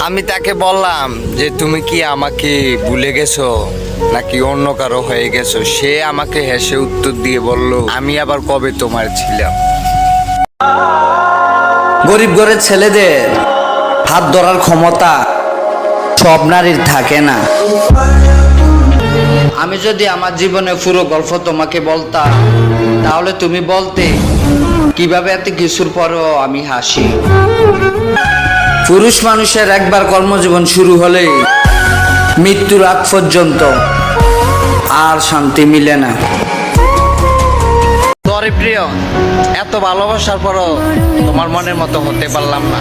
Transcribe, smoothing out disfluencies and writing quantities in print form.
আমি তাকে বললাম যে তুমি কি আমাকে ভুলে গেছো নাকি অন্য কারো হয়ে গেছো। সে আমাকে হেসে উত্তর দিয়ে বলল, আমি আবার কবে তোমার ছিলাম। গরিব ঘরের ছেলেদের হাত ধরার ক্ষমতা সব নারীর থাকে না। আমি যদি আমার জীবনের পুরো গল্প তোমাকে বলতাম, তাহলে তুমি বলতে কিভাবে এত কিছুর পরেও আমি হাসি। পুরুষ মানুষের একবার কর্মজীবন শুরু হলে মৃত্যুর আগ পর্যন্ত আর শান্তি মিলে না। সরি প্রিয়, এত ভালোবাসার পরও তোমার মনের মতো হতে পারলাম না।